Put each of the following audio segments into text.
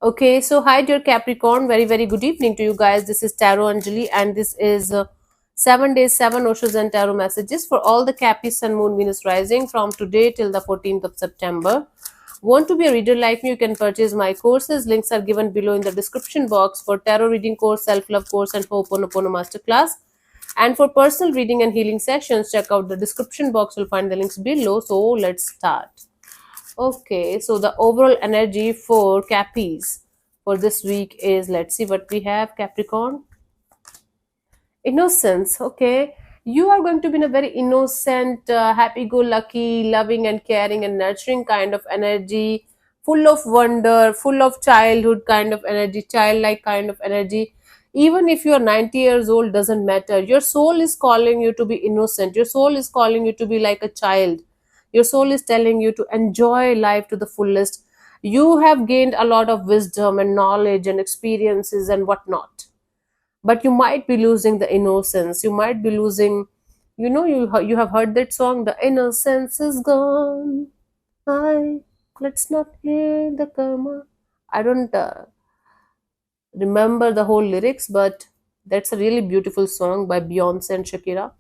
Okay, so hi dear Capricorn, very good evening to you guys. This is Tarot Anjali, and this is 7 days, 7 Oshos and Tarot messages for all the Capi Sun Moon Venus rising from today till the 14th of September. Want to be a reader like me? You can purchase my courses. Links are given below in the description box for tarot reading course, self love course, and Ho'oponopono masterclass. And for personal reading and healing sessions, check out the description box. You'll find the links below. So let's start. Okay, so the overall energy for Cappies for this week is, let's see what we have. Capricorn, innocence. Okay, you are going to be in a very innocent, happy-go-lucky, loving and caring and nurturing kind of energy, full of wonder, full of childhood kind of energy, childlike kind of energy. Even if you are 90 years old, doesn't matter. Your soul is calling you to be innocent. Your soul is calling you to be like a child. Your soul is telling you to enjoy life to the fullest. You have gained a lot of wisdom and knowledge and experiences and whatnot, but you might be losing the innocence. You might be losing, you have heard that song, the innocence is gone. I Let's not hear the karma. I don't remember the whole lyrics, but that's a really beautiful song by Beyonce and Shakira.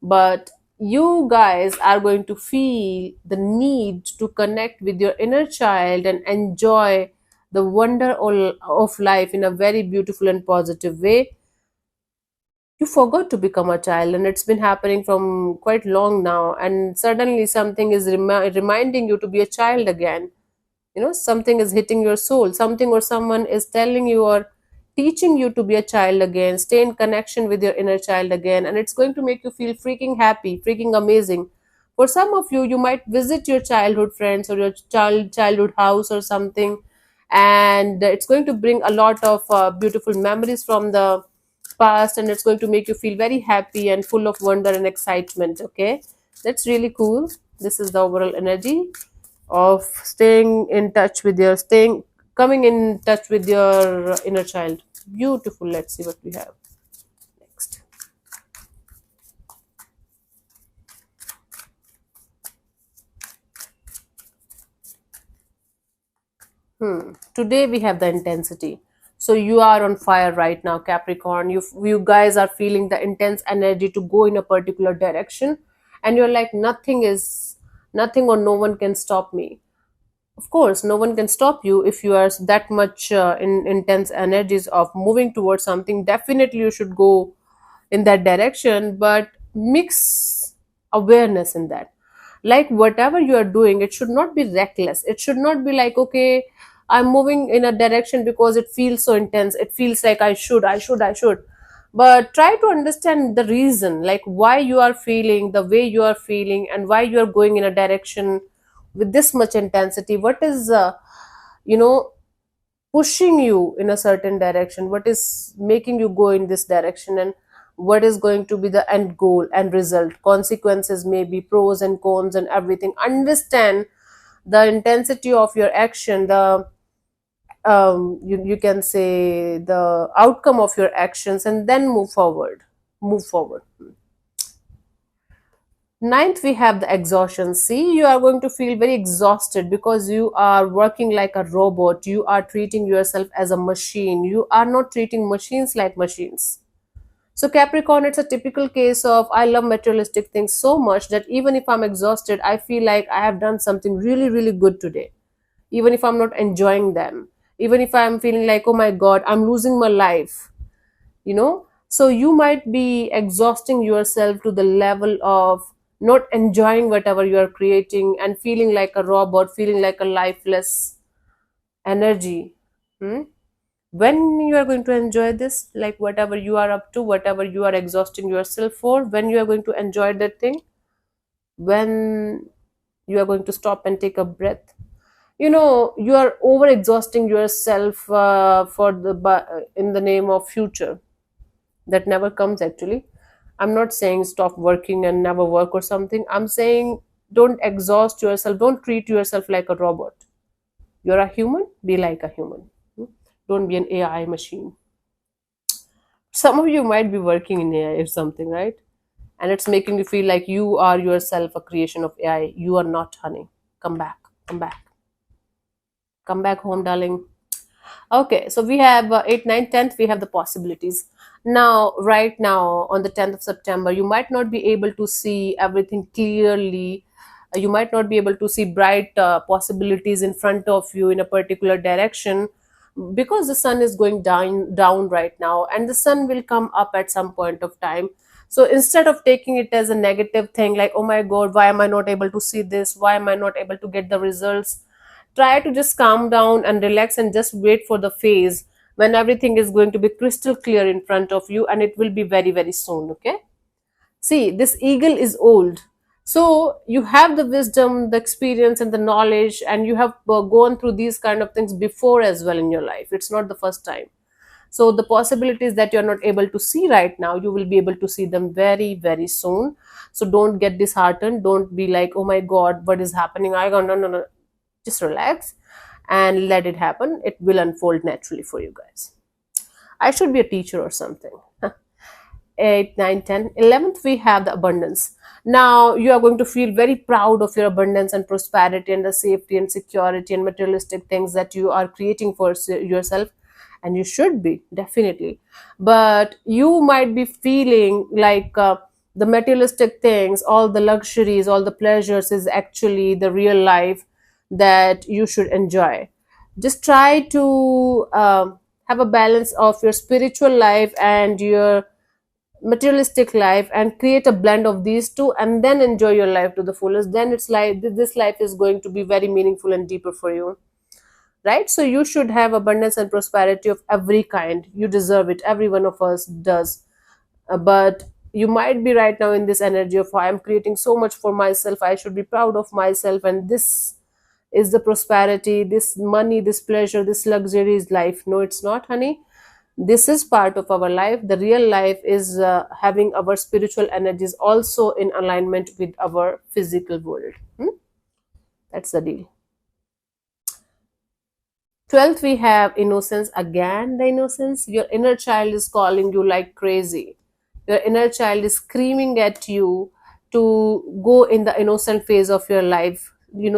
But you guys are going to feel the need to connect with your inner child and enjoy the wonder of life in a very beautiful and positive way. You forgot to become a child, and it's been happening from quite long now, and suddenly something is reminding you to be a child again. Something is hitting your soul, something or someone is telling you or teaching you to be a child again, stay in connection with your inner child again, and it's going to make you feel freaking happy, freaking amazing. For some of you, you might visit your childhood friends or your childhood house or something, and it's going to bring a lot of beautiful memories from the past, and it's going to make you feel very happy and full of wonder and excitement. Okay, that's really cool. This is the overall energy of staying in touch with your staying coming in touch with your inner child. Beautiful. Let's see what we have next. Today we have the intensity. So you are on fire right now, Capricorn. You guys are feeling the intense energy to go in a particular direction, and you're like, nothing or no one can stop me. Of course, no one can stop you if you are that much in intense energies of moving towards something. Definitely, you should go in that direction, but mix awareness in that. Like whatever you are doing, it should not be reckless. It should not be like, okay, I'm moving in a direction because it feels so intense. It feels like I should. But try to understand the reason, like why you are feeling the way you are feeling and why you are going in a direction with this much intensity. What is you know pushing you in a certain direction? What is making you go in this direction? And what is going to be the end goal and result? Consequences, maybe pros and cons and everything. Understand the intensity of your action, the you can say the outcome of your actions, and then move forward. Ninth, we have the exhaustion. See, you are going to feel very exhausted because you are working like a robot. You are treating yourself as a machine. You are not treating machines like machines. So, Capricorn, it's a typical case of I love materialistic things so much that even if I'm exhausted, I feel like I have done something really good today. Even if I'm not enjoying them, even if I'm feeling like, oh my God, I'm losing my life, so you might be exhausting yourself to the level of not enjoying whatever you are creating and feeling like a robot, feeling like a lifeless energy. Hmm? When you are going to enjoy this, like whatever you are up to, whatever you are exhausting yourself for, when you are going to enjoy that thing, when you are going to stop and take a breath. You are over exhausting yourself in the name of future that never comes. Actually, I'm not saying stop working and never work or something. I'm saying don't exhaust yourself, don't treat yourself like a robot. You're a human, be like a human. Hmm? Don't be an AI machine. Some of you might be working in AI or something, right? And it's making you feel like you are yourself a creation of AI. You are not, honey. Come back, come back, come back home, darling. Okay, so we have 8, 9, 10th, we have the possibilities. Now, right now, on the 10th of September, you might not be able to see everything clearly. You might not be able to see bright possibilities in front of you in a particular direction because the sun is going down right now, and the sun will come up at some point of time. So instead of taking it as a negative thing, like, oh my god, why am I not able to see this? Why am I not able to get the results? Try to just calm down and relax and just wait for the phase when everything is going to be crystal clear in front of you, and it will be very, very soon. Okay, see, this eagle is old, so you have the wisdom, the experience, and the knowledge, and you have gone through these kind of things before as well in your life. It's not the first time. So the possibilities that you're not able to see right now, you will be able to see them very, very soon. So don't get disheartened. Don't be like, oh my god, what is happening? I go, no, no, no. Just relax and let it happen. It will unfold naturally for you guys. I should be a teacher or something. 8, 9, 10, 11th, we have the abundance. Now you are going to feel very proud of your abundance and prosperity and the safety and security and materialistic things that you are creating for yourself, and you should be, definitely. But you might be feeling like the materialistic things, all the luxuries, all the pleasures is actually the real life that you should enjoy. Just try to have a balance of your spiritual life and your materialistic life, and create a blend of these two, and then enjoy your life to the fullest. Then it's like this life is going to be very meaningful and deeper for you, right? So you should have abundance and prosperity of every kind. You deserve it. Every one of us does. But you might be right now in this energy of, I am creating so much for myself, I should be proud of myself, and this is the prosperity, this money, this pleasure, this luxury is life. No, it's not, honey. This is part of our life. The real life is having our spiritual energies also in alignment with our physical world. That's the deal. 12th, we have innocence. Again, the innocence. Your inner child is calling you like crazy. Your inner child is screaming at you to go in the innocent phase of your life.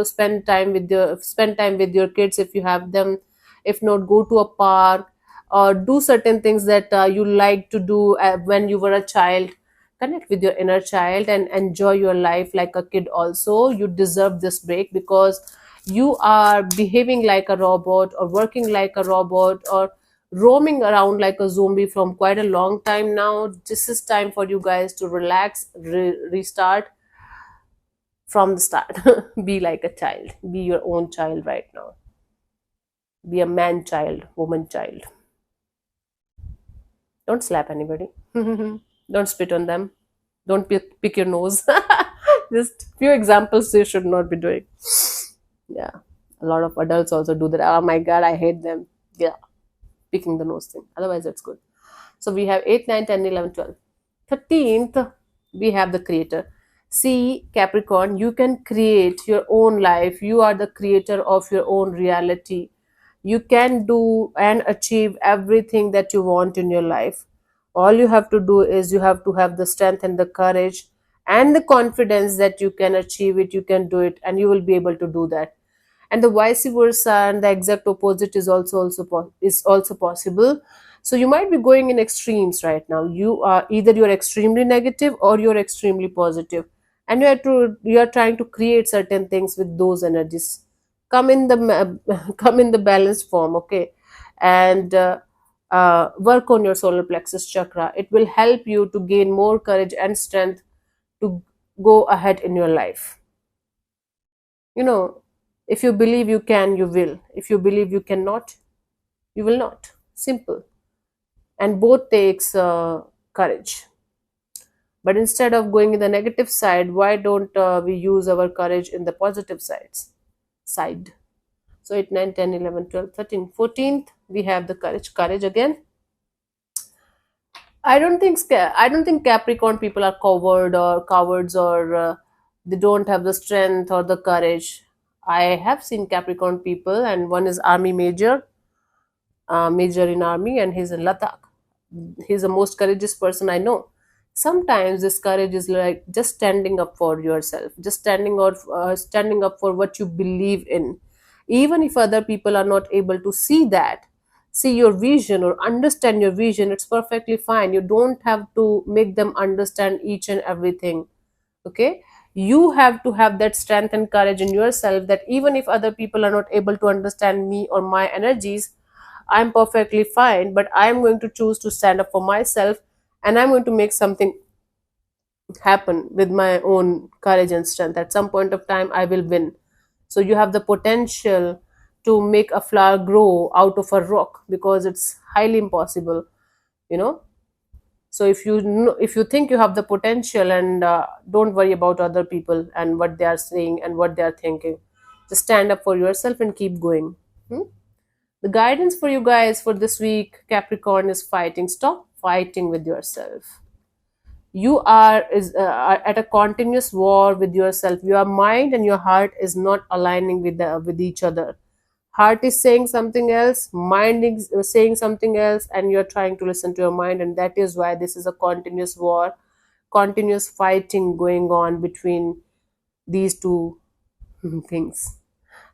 Spend time with your kids if you have them. If not, go to a park or do certain things that you like to do when you were a child. Connect with your inner child and enjoy your life like a kid also. You deserve this break because you are behaving like a robot or working like a robot or roaming around like a zombie from quite a long time now. This is time for you guys to relax, restart from the start. Be like a child. Be your own child right now. Be a man child, woman child. Don't slap anybody. Don't spit on them. Don't pick your nose. Just few examples you should not be doing. Yeah. A lot of adults also do that. Oh my god, I hate them. Yeah. Picking the nose thing. Otherwise, that's good. So we have 8, 9, 10, 11, 12. 13th, we have the creator. See, Capricorn, you can create your own life. You are the creator of your own reality. You can do and achieve everything that you want in your life. All you have to do is you have to have the strength and the courage and the confidence that you can achieve it, you can do it, and you will be able to do that. And the vice versa and the exact opposite is also possible. So you might be going in extremes right now. You are either you're extremely negative or you're extremely positive, and you are trying to create certain things with those energies. Come in the come in the balanced form, okay? And work on your solar plexus chakra. It will help you to gain more courage and strength to go ahead in your life. You know, if you believe you can, you will. If you believe you cannot, you will not. Simple. And both takes courage. But instead of going in the negative side, why don't we use our courage in the positive side? So 8, 9, 10, 11, 12, 13, 14th, we have the courage again. I don't think Capricorn people are cowards or they don't have the strength or the courage. I have seen Capricorn people, and one is army major in army, and he's in Ladakh. He's the most courageous person I know. Sometimes this courage is like just standing up for yourself, just standing up for what you believe in, even if other people are not able to see that. see your vision or understand your vision, it's perfectly fine. You don't have to make them understand each and everything. Okay, you have to have that strength and courage in yourself that even if other people are not able to understand me or my energies, I'm perfectly fine, but I'm going to choose to stand up for myself, and I'm going to make something happen with my own courage and strength. At some point of time, I will win. So you have the potential to make a flower grow out of a rock, because it's highly impossible, you know. So if you think you have the potential, and don't worry about other people and what they are saying and what they are thinking. Just stand up for yourself and keep going. Hmm? The guidance for you guys for this week, Capricorn, is fighting. Stop fighting with yourself. You are at a continuous war with yourself. Your mind and your heart is not aligning with each other. Heart is saying something else, mind is saying something else, and you're trying to listen to your mind, and that is why this is a continuous war, continuous fighting going on between these two things.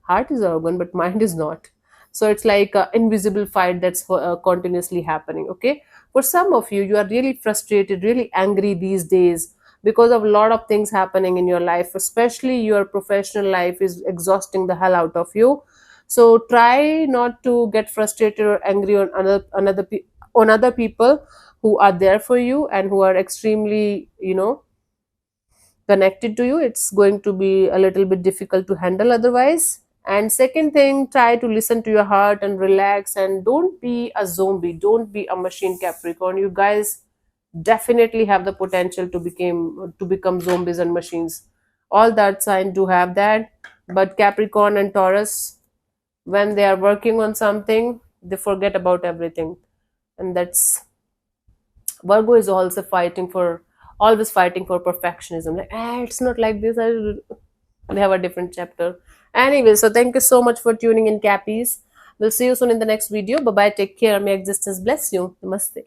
Heart is organ, but mind is not. So it's like an invisible fight that's continuously happening. Okay, for some of you, you are really frustrated, really angry these days because of a lot of things happening in your life, especially your professional life is exhausting the hell out of you. So try not to get frustrated or angry on on other people who are there for you and who are extremely, connected to you. It's going to be a little bit difficult to handle otherwise. And second thing, try to listen to your heart and relax, and don't be a zombie, don't be a machine, Capricorn. You guys definitely have the potential to become zombies and machines. All that sign do have that, but Capricorn and Taurus, when they are working on something, they forget about everything. And that's Virgo is also fighting for always fighting for perfectionism. Like, it's not like this. They have a different chapter. Anyway, so thank you so much for tuning in, Cappies. We'll see you soon in the next video. Bye bye. Take care. May existence bless you. Namaste.